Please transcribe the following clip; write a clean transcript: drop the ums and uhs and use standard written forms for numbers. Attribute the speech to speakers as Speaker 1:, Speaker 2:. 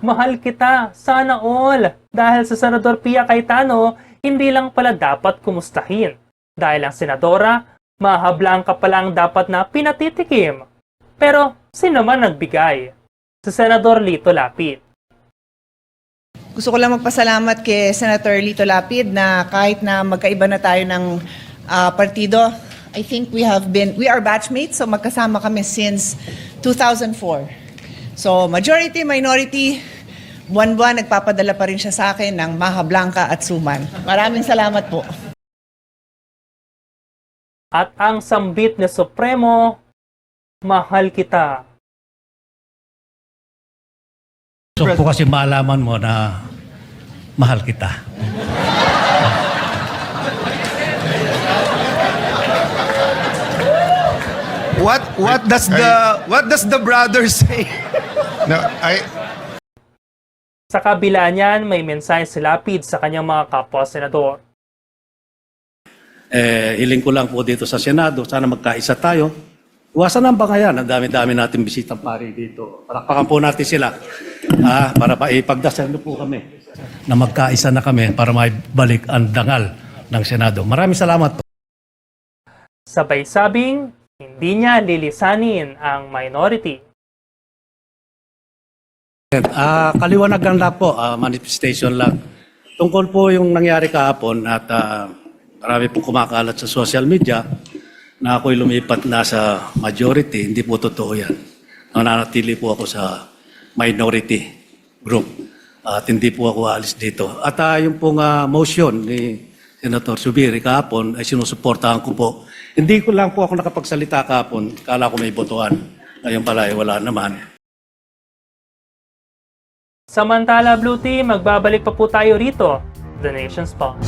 Speaker 1: Mahal kita, sana all. Dahil sa Senador Pia Cayetano, hindi lang pala dapat kumustahin. Dahil ang senadora, mahablang ka palang dapat na pinatitikim. Pero, sino man nagbigay? Si Senador Lito Lapid.
Speaker 2: Gusto ko lang magpasalamat kay Senator Lito Lapid na kahit na magkaiba na tayo ng partido, I think we are batchmates, so magkasama kami since 2004. So majority, minority, buwan-buwan nagpapadala pa rin siya sa akin ng Maha Blanca at Suman. Maraming salamat po.
Speaker 1: At ang sambit ni Supremo, mahal kita.
Speaker 3: So po kasi malaman mo na mahal kita.
Speaker 4: What does the brother say?
Speaker 5: No,
Speaker 1: Sa kabila niyan, may mensahe si Lapid sa kanyang mga kapwa-senador.
Speaker 3: Hiling ko lang po dito sa Senado, sana magkaisa tayo. Iwasan ang bangayan, ang dami-dami natin bisitang pari dito. Palakpakan po natin sila para ipagdasal na po kami na magkaisa na kami para maibalik ang dangal ng Senado. Maraming salamat po.
Speaker 1: Sabay sabing, hindi niya lilisanin ang minority.
Speaker 3: Kaliwanagan lang po, manifestation lang. Tungkol po yung nangyari kahapon at marami pong kumakalat sa social media na ako'y lumipat na sa majority, hindi po totoo yan. Nananatili po ako sa minority group at hindi po ako alis dito. At yung pong motion ni Senator Zubiri kahapon ay sinusuportahan ko po. Hindi ko lang po ako nakapagsalita kahapon, kala ko may botohan. Ngayon pala ay wala naman.
Speaker 1: Samantala, Blue Team, magbabalik pa po tayo rito. The Nation's Pulse.